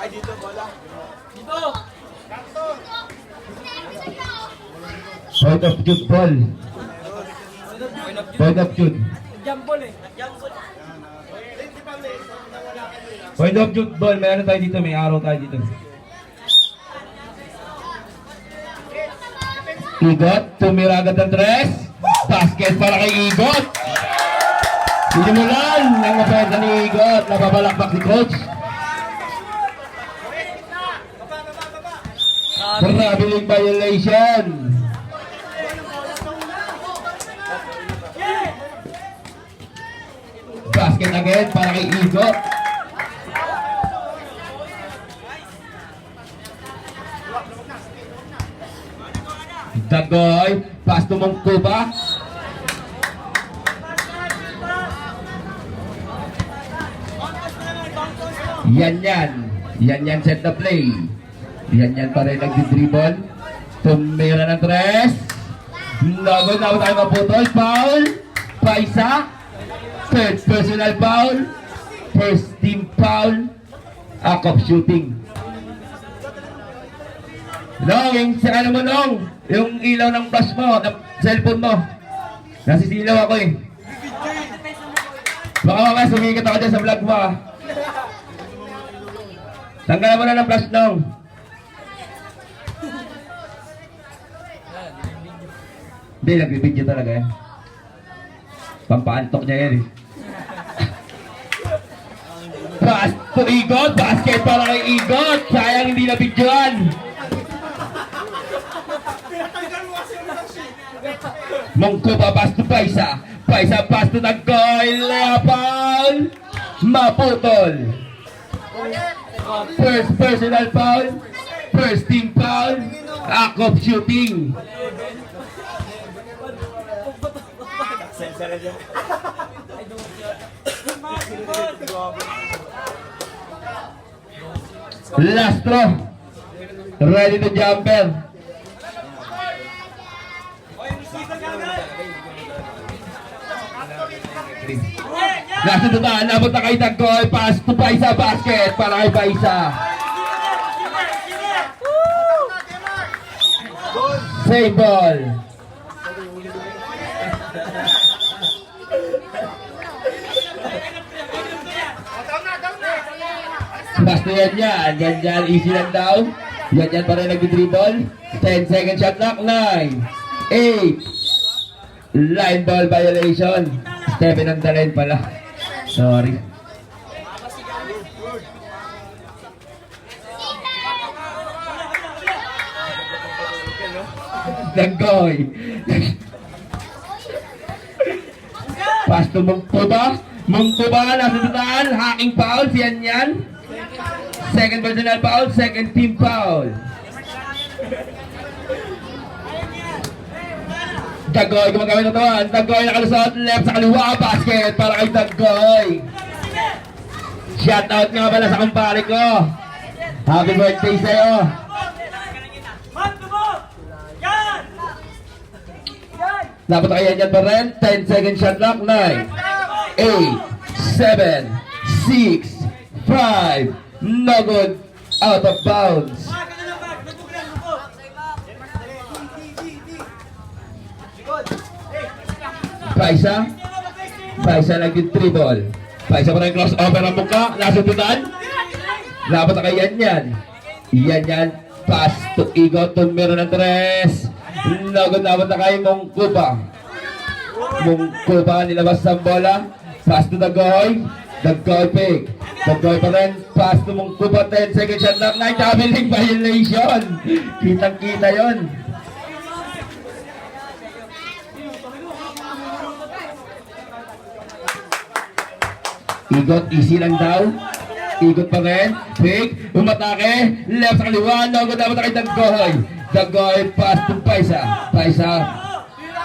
dito, bola. Dito! Point of Jude ball. Point of Jude. Jambol eh. Point of Jude ball. May ano tayo dito, may araw tayo dito. Igot, tumira agad ng tres. Basket para kay Igot. Sinimulan ng opensa ni Igot. Nababalakbak si coach. Marabiling violation. Basket again para kay Igot. Dagoy, pass to Mongkuba. Yan set the play. Yan pa rin nagdi-dribble. Tumira ng tres. Nagod na tayo maputol. Foul. Paisa. Third personal foul. First team foul. Act of shooting. Nong, yung ano mo Nong, yung ilaw ng flash mo, ng cellphone mo. Nasisilaw ako eh. Baka mamaya sumikat ako dyan sa vlog mo ah. Tanggalan mo na ng flash Nong. Hindi, nagbibidyo talaga eh. Pampaantok niya yan eh. Pass to Igot, basket para kay Igot. Sayang hindi na bidyoan. Mongkuba pass to Paisa. Paisa pass to Dagoy. Leopold. Maputol. First personal foul. First team foul. Act of shooting. Last throw. Ready to jumper. Nasa tutaan, nabot na kay Dagoy. Pass to Paisa, basket para kay Paisa. Save ball. Basta yan. Easy lang daw. Yan para nag-dribble. 10 second shot clock. 9, 8. Line ball violation. Stephen on the line pala. Sorry. Dagoy. Pass to Mongkuba. Mongkuba nasa tutaan. Hacking foul. Yan. Second personal foul. Second team foul. Dagoy gumagamit ng tuwan. Dagoy nakalusot. Left sa kaliwa. Basket para kay Dagoy. Shout out nga pala sa kumpare ko. Happy birthday sa'yo. Dapat kaya yan pa rin. 10 second shot clock. 9, 8, 7, 6, 5. No good. Out of bounds. Paisa nag-dribble. Paisa pa rin crossover ang mukha. Nasa tutan. Dapat kaya yan. Yan. Pass to Igot. Tumira ng tres. Nagod na kay Mongkuba. Mongkuba nilabas sa bola. Pass to Dagoy. Dagoy pick. Dagoy pa rin. Pass to Mongkuba. 10 second shot lang. 9 doubling violation. Kitang-kita yon. Igot, easy lang daw. Igot pa rin. Pick. Umatake. Left sa kaliwa. Nagod na kay Dagoy. Dagoy, pass to Paisa.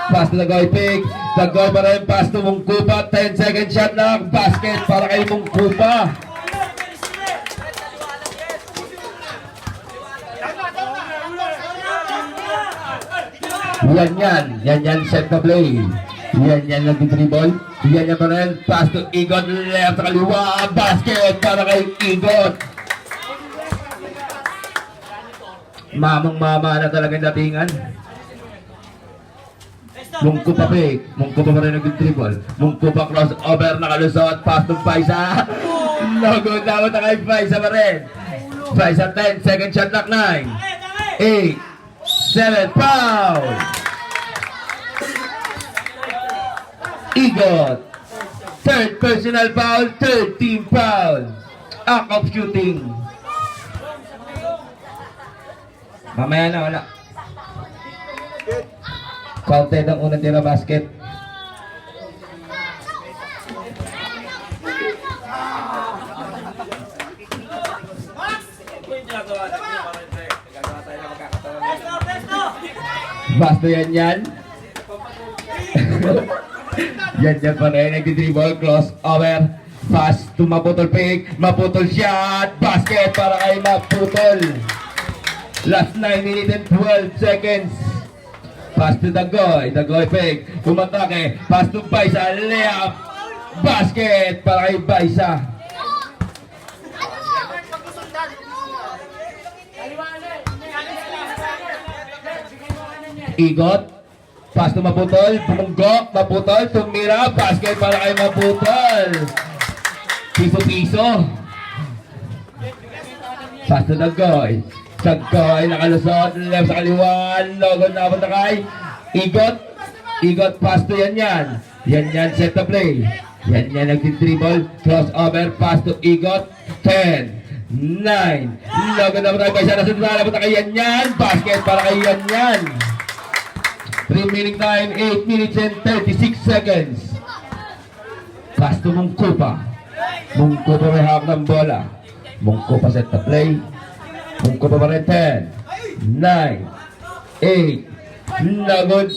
Pass to Dagoy, pick. Dagoy pa rin, pass to Mongkuba. 10 second shot lang. Basket para kay Mongkuba. Yan, set the play. Yan, nag-dribble. Yan pa rin, pass to Igot. Left sa kaliwa. Basket para kay Igot. Mamang-mama na talagang datingan. Mungko pa pick. Mungko pa rin nag-dribble. Mungko pa crossover, nakalusot. Pass to Paisa. Logo dapat na kay Paisa pa rin. Paisa 10, second shot clock 9. 8, 7, foul! Igot. Third personal foul, third team foul. Act of shooting. Mamaya na, wala. Counted ang unang tira basket. Basto yan. Yan pa rin. Nag-dribble, cross over. Pass to maputol pick. Maputol shot. Basket para kay maputol. Last 9 minutes and 12 seconds. Pass to Dagoy. Dagoy pick. Kumatake. Pass to Baisa. Layup. Basket para kay Baisa. Igot. Pass to maputol. Pumunggok. Maputol. Tumira. Basket para kay maputol. Piso-piso. Pass to Dagoy. Dagoy. Nakalusot. Left sa kaliwa. Logo na punta kay Igot. Igot. Pass to yan. Yan. Set the play. Yan. Nag-dribble. Crossover. Pass to Igot. 10. 9. Logo na punta kay Baisa. Nasa punta kay yan. Basket para kay yan. Remaining time, 8 minutes and 36 seconds. Pass to Mungkupa. Mungkupa may hawak ng bola. Mungkupa set the play. Mungkupa pa rin 10, 9, 8. Nagod.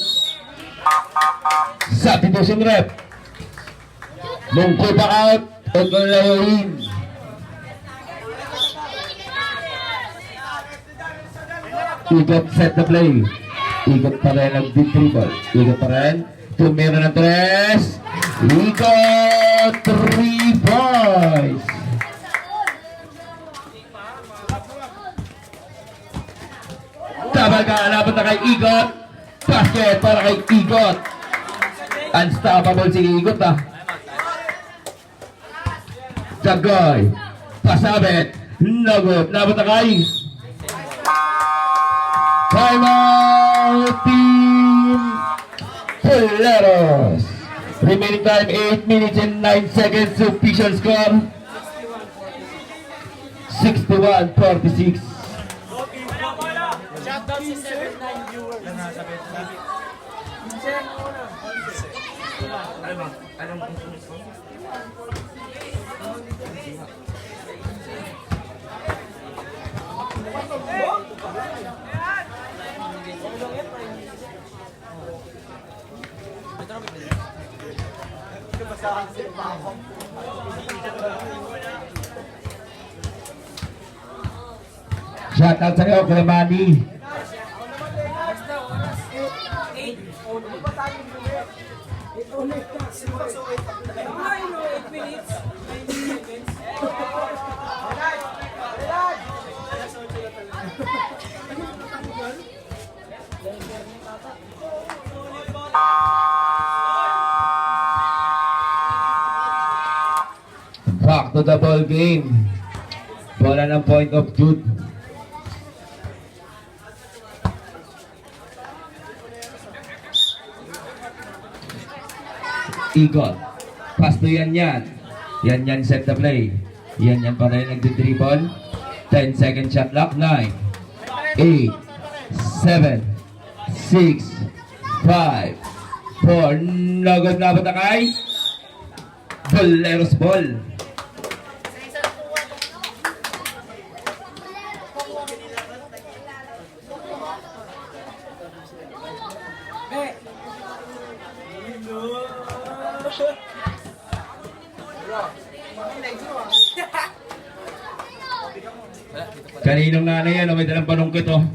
Substitution rep. Mungkupa out. Ogolayo in. Igot set the play. Igot pa rin ang dribble. Igot pa rin. Tumira ng 3. Igot 3 points. Tabal ka. Laban na kay Igot. Basket para kay Igot. Unstoppable si Igot ah. Dagoy. Pasabit. Nagot. Laban na kay Timeout Team Poleros. Remaining time 8 minutes and 9 seconds. Official score 61-46. Shoutout si 79 viewers. Shoutout sa iyo, Kuya Manny. Back to the ball game. Bola ng point of Jude. Igot. Pass to yan. Yan set the play. Yan pa rin nagdi-dribble. 10 second shot clock. 9, 8, 7, 6, 5, 4. Nagod na ba kay Poleros ball. Kaninong nanay yan, may dalang panungkit oh.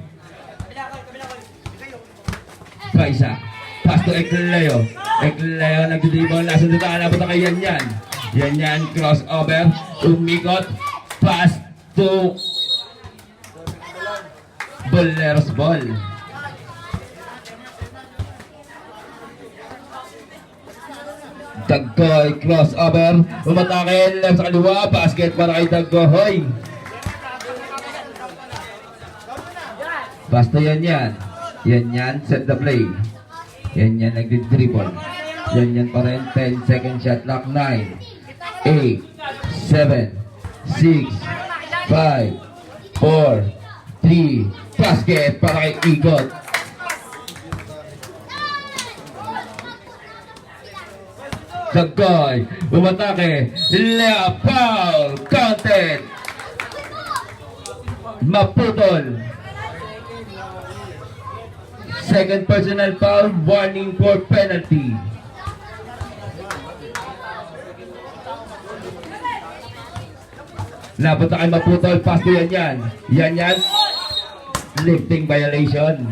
Paisa. Pass to Ecleo. Ecleo nagdidibang nasa dito. Alabot na kay yan. Yan, crossover. Umikot. Pass to Boleros ball. Daggoy, crossover. Umatake, left sa kaliwa. Basket para kay Daggoy. Basta yan yan. Yan yan, set the play. Yan yan, nagdi-dribble. Yan yan pa rin, 10 second shot clock, 9, 8, 7, 6, 5, 4, 3, basket para kay Igot. Daggoy, umatake, left foul, counted. Maputol. Second personal foul, warning for penalty. Napunta kay Maputol, pass to yan yan. Yan yan, lifting violation.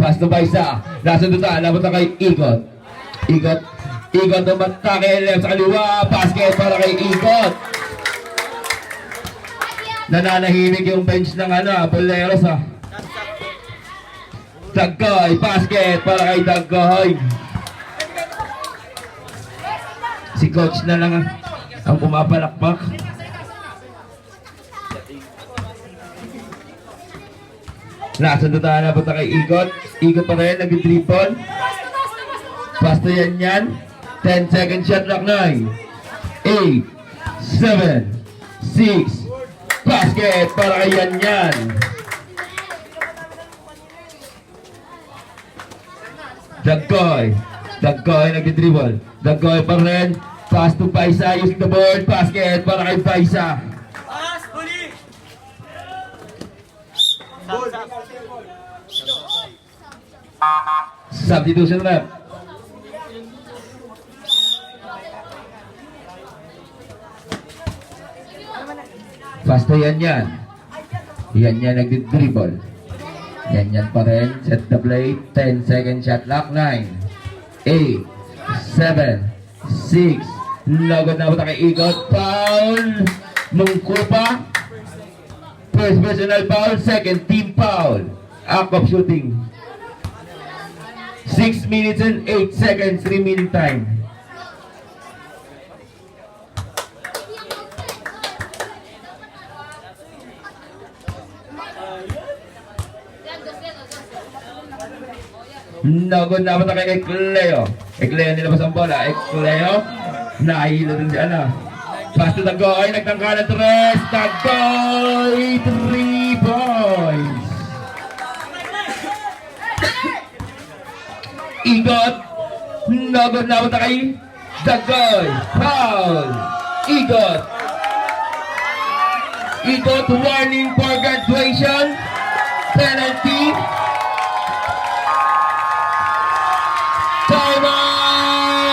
Pass to Baisa, nasa duta, napunta kay Igot. Igot umatake, left sa kaliwa, basket para kay Igot. Nananahimik yung bench ng Boleros ha. Daggoy, basket para kay Daggoy. Si coach na lang ang pumapalakpak. Nasa dutaan na punta kay Igot. Igot pa rin, nag-dribble. Basta yan yan. 10 second shot clock, 9, 8, 7, 6, basket para kay yan yan. Daggoy nag-dribble. Daggoy pa rin. Pass to Baisa using the board. Basket para kay Baisa. Pass, huli! Substitution rep. Basta yan yan. Yan yan nag-dribble. Yan yan pa rin. Set the play. 10 second shot clock. 9, 8, 7, 6. Lagod na ba kay Igot. Foul. Mungkupa. First personal foul. Second team foul. Act of shooting. 6 minutes and 8 seconds remaining time. Nagod na ba kay Cleo? Cleo nilabas ang bola. Cleo, nahihilo din si Pass to Daggoy, nagtangka ng 3. Daggoy, 3 points. Igot, nagod na ba kay Daggoy? Foul. Igot, warning for graduation. Penalty. Timeout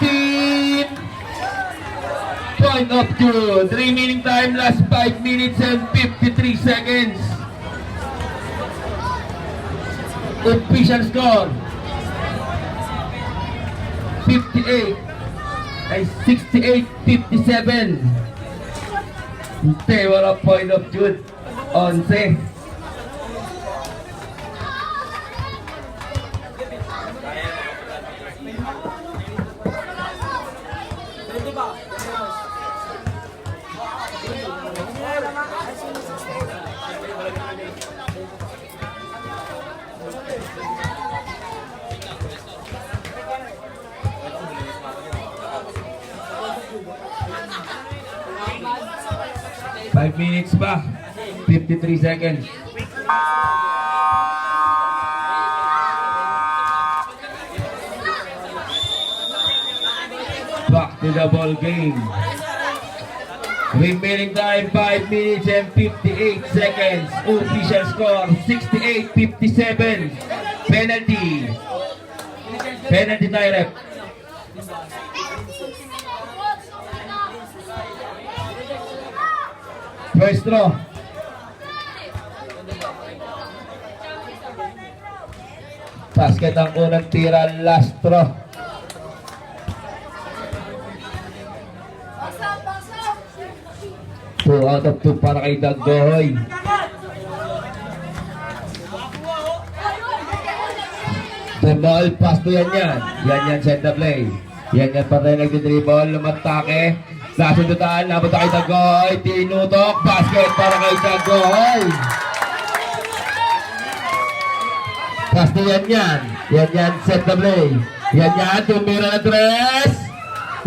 team. Point of 2. Remaining time, last 5 minutes and 53 seconds. Official score 58 ay 68-57. Hindi, wala point of 2. 11. Five minutes pa. 53 seconds. Back to the ball game. Remaining time 5 minutes and 58 seconds. Official score 68-57. Penalty. Penalty tie rep. First throw. Basket ang unang tira, last throw. 2 out of 2 para kay Dagoy. Ball, pass to yan. Yan, send the play. Yan pa rin nagdi-dribble, lumatake. Nasundutan, napunta kay Dagoy. Tinutok, basket para kay Dagoy. Pass to yan. Yan, set the play. Yan, tumira na tres.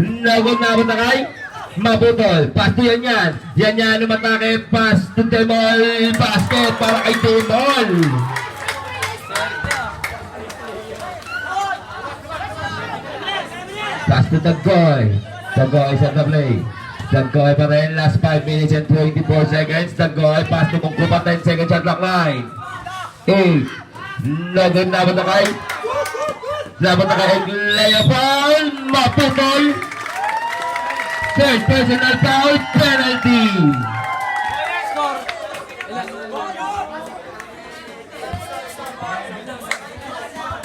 Napunta kay Mabutol. Pass to yan. Yan, lumatake. Pass to Timol. Basket para kay Timol. Pass to Dagoy. Dagoy sa the play. Dagoy pa rin. Last 5 minutes and 24 seconds. Dagoy. Pass to Mungkupa. 10 seconds shot clock line. 8. Nagod na ba kay? Dapat kay Leo foul. Maputol. Third personal foul. Penalty.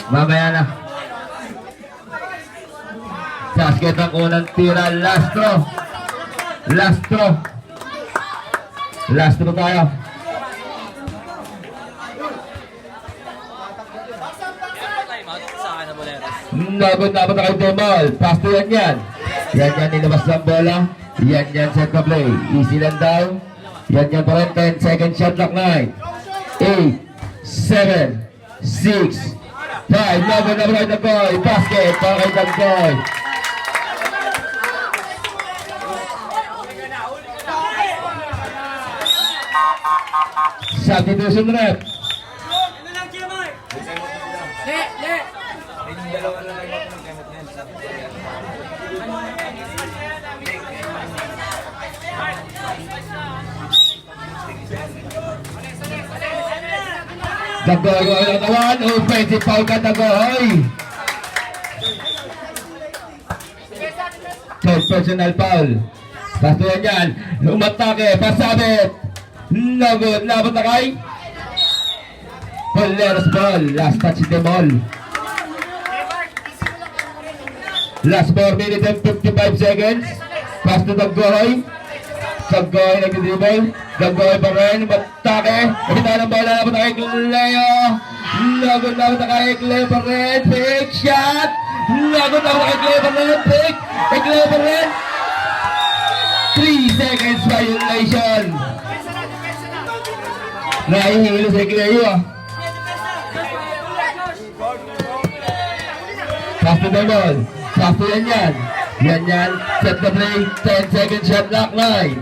Mamaya na. Basket ang unang tira. Last throw tayo. Nagod na kay Demol. Pass to yan. Yan, nilabas ng bola. Yan, set the play. Easy lang daw. Yan pa rin. 10 second shot clock line. 8, 7, 6, 5. Nagod na kay Dagoy. Basket para kay Dagoy. Substitution rep. Dagoy ang natawan. Offensive foul ka, Dagoy. Third personal foul. Pasto yan. Umatake. Pasabit. Nagod. Labot na kay Poleros ball. Last touch the ball. Last 4 minutes and 55 seconds. Pass to Dagoy. Dagoy nag-dribble. Dagoy pa rin. Matake. Kapita ng bola. Labot na kay Cleo. Nagod. Labot na kay Cleo pa rin. Pick shot. Nagod. Labot na kay Cleo pa rin. Pick. Kay Cleo pa rin. 3 seconds violation. Nahihilo si Cleo. Pass to the ball. Pass to yan. Yan. Set the play. 10 second shot clock line.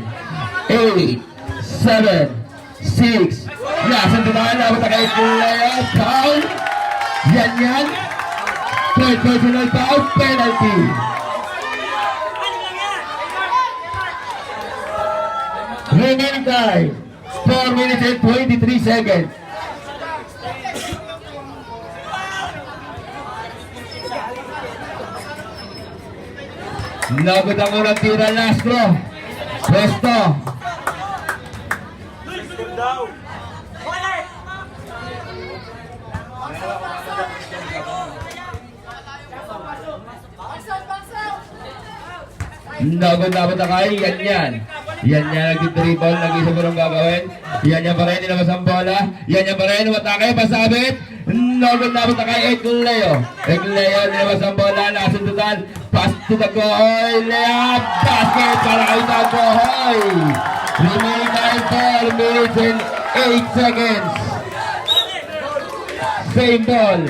8, 7, 6. Nasaan tumahan. Labot na kay Cleo. Foul. Yan. Third personal foul. Penalty. Remaining time. 4 minutes and 23 seconds. Nagod ang unang tira. Lastro. Presto. Nagod na kay yan. Yan, nag-dribble, nag-isa mo nang gagawin. Yan pa rin, nilabas ang bola. Yan pa rin, umatake, pasabit. Nagod na kay Egleo. Nilabas ang bola, nasundutan. Pass to Dagoy. Layup, basket para kay Dagoy. Remaining time 4 minutes and 8 seconds. Same ball.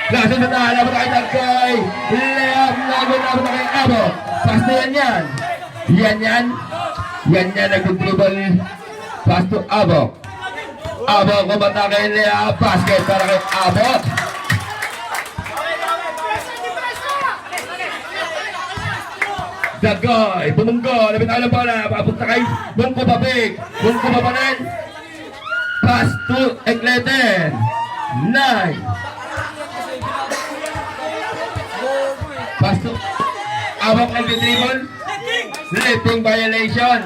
Nasundutan, labot kay Dagoy. Layup, nagod na kay Abo. Pass to yan. Yan, nag-dribble. Pass to Abo. Abo, kumata kay Layup. Basket para kay Abo. Dagoy, bumunggo, labit ang bola, papunta kay Bungko Babig. Bungko Babanan. Pass to Egleten. 9. Pass to Abok nag-dribble. Lifting violation.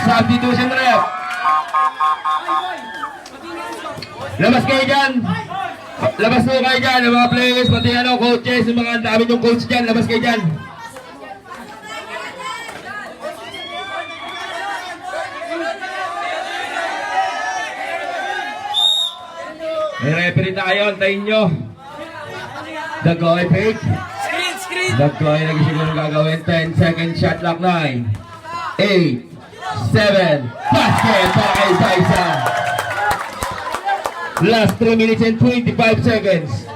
Substitution rep. Labas kayo dyan. Labas mo kayo dyan, yung mga players, pati ano, coaches, yung mga dami yung coach dyan. Labas kayo dyan. May referee tayo, antayin nyo. Dagoy, fake. Dagoy, nag-isiguro gagawin. 10 second shot clock, 9, 8, 7, basket para kay Paisa. Last 3 minutes and 25 seconds.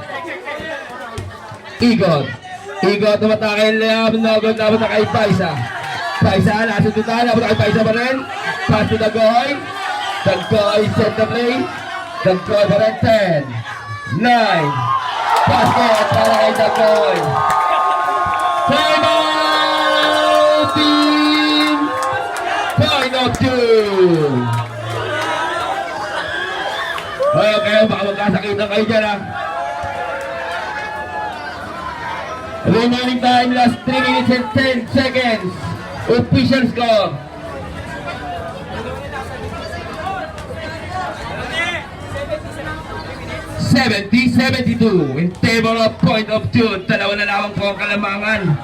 Igot. Igot, tumatake yung layab. Nagod, labot na kay Paisa. Paisa, nasa tutaan. Labot na kay Paisa pa rin. Pass to Dagoy. Dagoy, set the play. Dagoy pa rin. 10, 9, basket para kay Dagoy. Time out, team! Point of two! Okay, baka magkasakitan kayo dyan, ha? Remaining time, last 3 minutes and 10 seconds. Official score. $70-72 in table of point of two. Dalawa na lamang po ang kalamangan.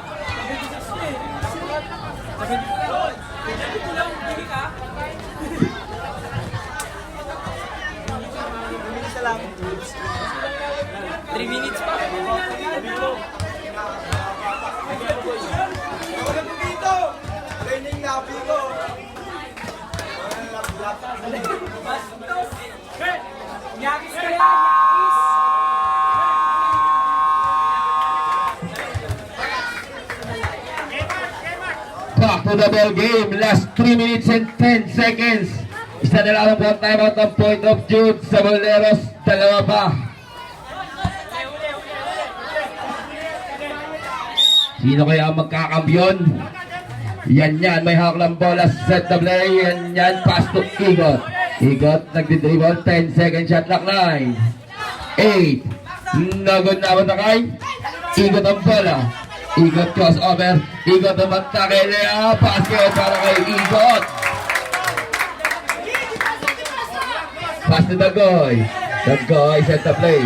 Three minutes pa. Back to the ball game. Last 3 minutes and 10 seconds. Isa na lamang po ang timeout ng point of Jude sa Boleros. Dalawa pa. Sino kaya ang magkakambyon? Yan yan. May hawak ng bola. Set the play. Yan yan. Pass to Igot. Igot nagdidribble. 10 second shot clock. 9, 8. Nagod na ba kay Igot ang bola. Igot crossover. Igot ang matake. Basket para kay Igot. Pass to Dagoy. Dagoy set the play.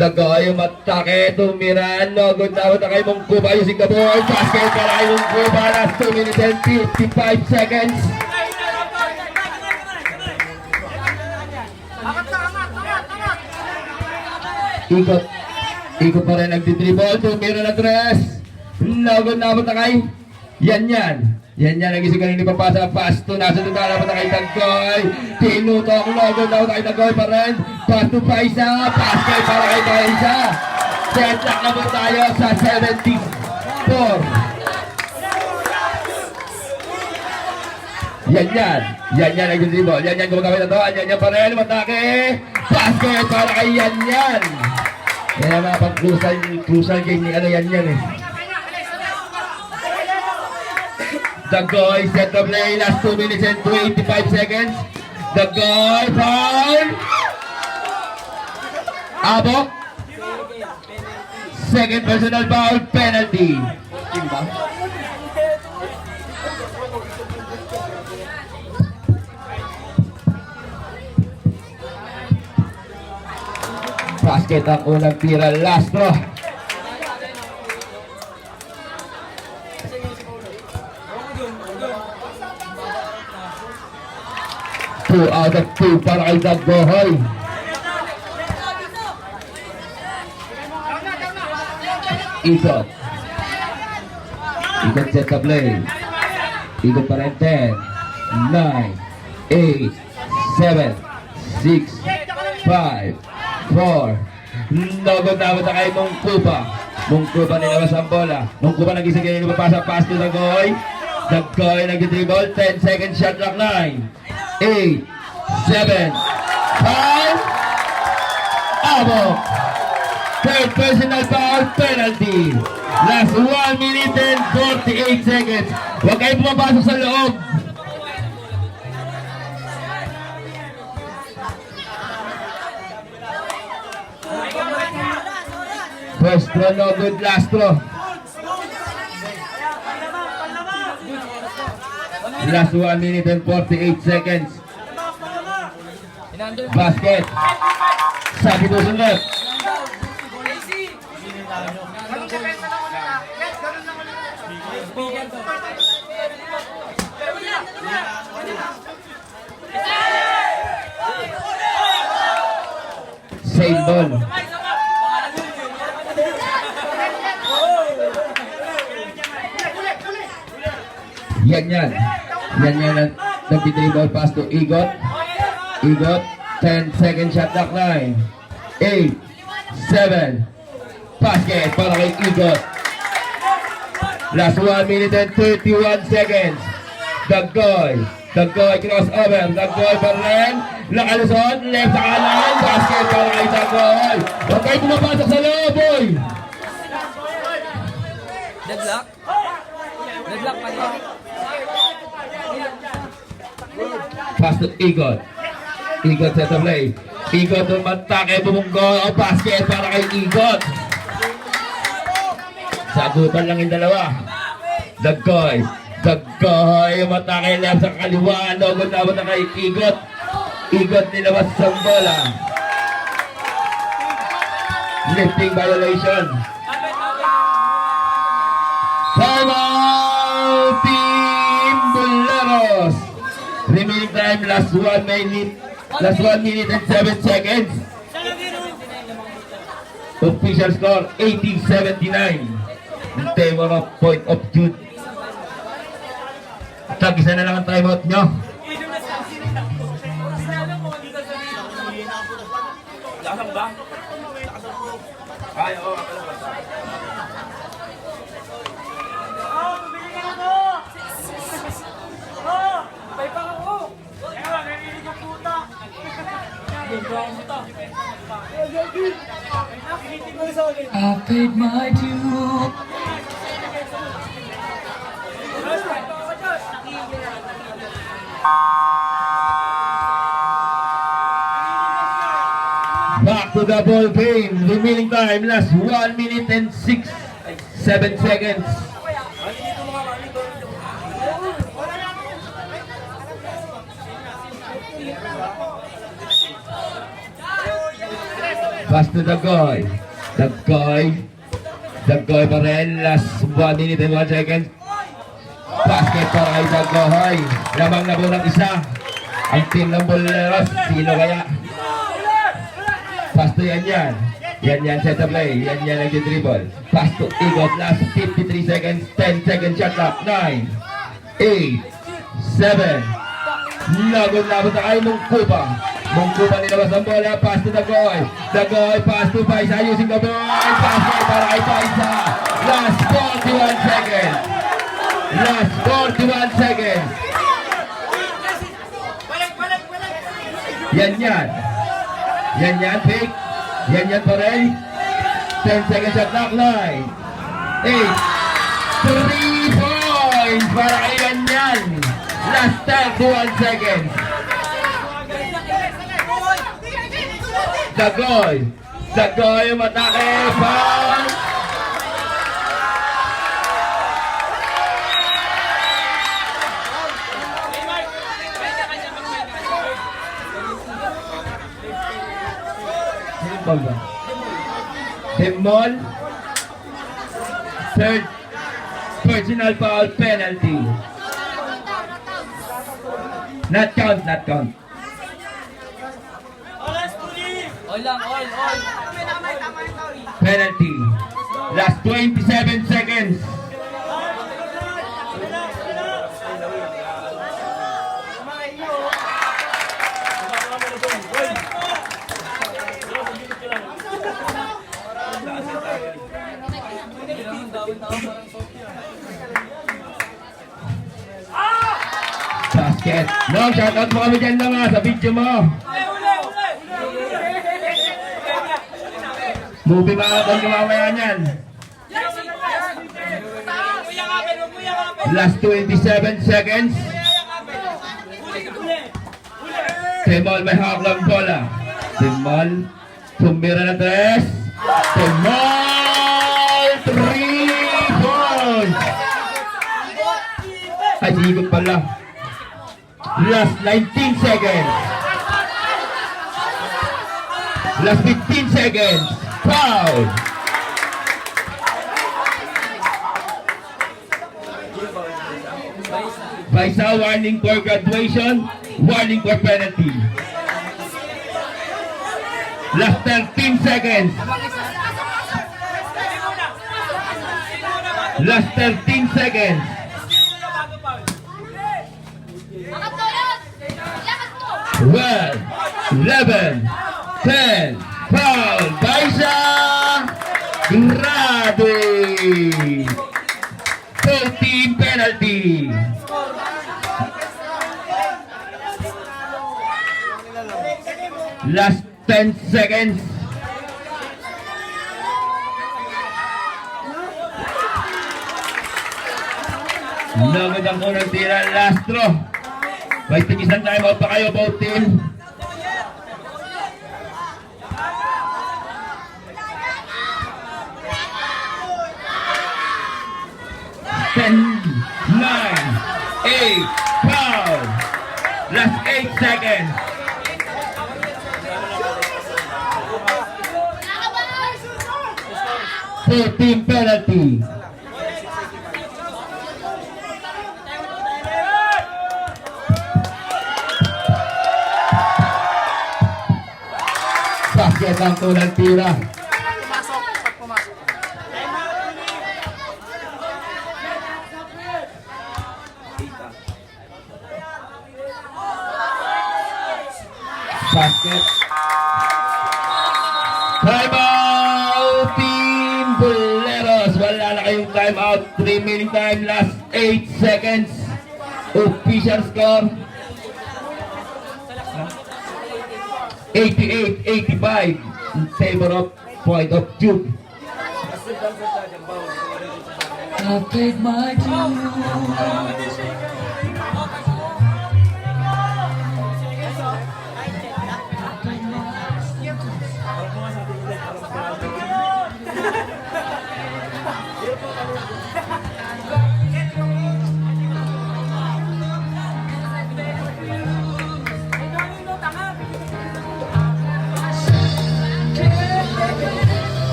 Dagoy yung matake. Tumiran. Nagod na ba kay Mongkuba yung Singapore. Basket para kay Mongkuba. Last 2 minutes and 55 seconds. Ikot pa rin nagdidribble. Tumira na tres. Nagod na ba kay Yan nagising kanina papasa. Pass to nasa doon na kay Dagoy. Tinutok. Nagod na ba kay Dagoy pa rin. Pass to Paisa. Basket para kay Paisa. Set lock na po tayo sa 74. Yan nagdidribble. Yan gumagamit na to. Yan pa rin. Matake. Basket para kay Yan. Kaya mga pag-crucial game ni ano yan eh. Dagoy set the play. Last 2 minutes and 25 seconds. Dagoy foul. Abok. Second personal foul penalty. Diba? Basket ang unang tira. Lastro. 2 out of 2 para kay Dagoy. Ikot set the play. Ikot pa rin. 10, 9, 8, 7, 6, 5, 4. Nagod na kay Mongkuba. Mongkuba nilabas ang bola. Mongkuba nag-isang ganyan lumapasa. Pass to Dagoy. Dagoy nag-dribble. 10 second shot clock. 9, 8, 7, 5. Abok. Third personal foul penalty. Last 1 minute and 48 seconds. Huwag kayo pumapasok sa loob. First throw, no good. Last throw. Last 1 minute and 48 seconds. Basket. Substitution left. Save ball. Yan. Nag-dribble pass to Igot. Igot. 10 second shot clock. 9, 8, 7. Basket para kay Igot. Last 1 minute and 31 seconds. Daggoy crossover. Daggoy pa rin. Nakalusot. Left sa kanan. Basket para kay Daggoy. Huwag kayo pumapasok sa loob, boy. Deadlock? Deadlock pa rin. Pass to Igot. Igot set of play. Igot umatake. Bumunggo. Basket para kay Igot. Sagutan lang yung dalawa. Daggoy umatake left sa kaliwa. Logod na kay Igot. Igot nilawas sa bola. Lifting violation. Timeout Team Buleros. Remaining time last 1 minute and 7 seconds. Official score 80-79. Table of point of shoot. Tag-isa na lang ang timeout nyo. Lasang ba? Ay, oo. I paid my due. Back to the ball game. Remaining time last 1 minute and 7 seconds. Pass to Daggoy pa rin. Last 1 minute and 1 second. Basket para kay Daggoy. Lamang na bulang isa. Ang team ng Buleros. Sino kaya? Pass to Yan. Yan set up play. Yan nag-dribble. Pass to Igot. Last 53 seconds. 10 second shot clock. 9, 8, 7. Labot na kayo Mungkupa nilabas ang bola. Pass to Daggoy. Pass to Paisa using the ball. Basket para kay Paisa. Last 41 seconds. Yan, pick. Yan pa rin. 10 seconds shot clock. 9, 8, 3 points para kay Yan. Last 31 seconds. Daggoy umatake. Foul. Demol. Third personal foul penalty. Not count. All lang, all. Penalty. Last 27 seconds. Basket. No, shoutout mo kami dyan lang sa video mo. Movie marathon ka mamaya niyan. Last 27 seconds. Timol may hawak lang bola. Timol. Tumira na 3. Timol. 3 points. Ay, sigot pala. Last 19 seconds. Last 15 seconds. Foul. Paisa, warning for graduation, warning for penalty. Last 13 seconds. Last 13 seconds. 12, 11, 10, foul, Paisa, grabe. 14 penalty. Last 10 seconds. Lagod ang unang tira, last throw. May tigisan time out pa kayo, both team. Ten, 9, 8, foul. Last 8 seconds. 14 penalty. Basket ang tunang tira. Basket. Time out, Team Boleros. Wala na kayong time out. 3 minute time, last 8 seconds. Official score 88-85 in favor of Point of Duke. I paid my dues.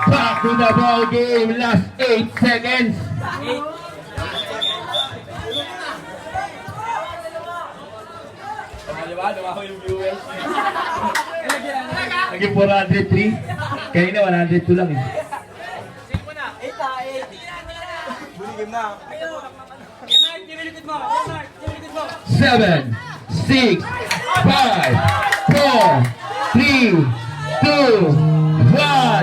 Back to the ball game, last 8 seconds. Naging 403. Kanina 102 lang eh. 7, 6, 5, 4, 3, 2, 1.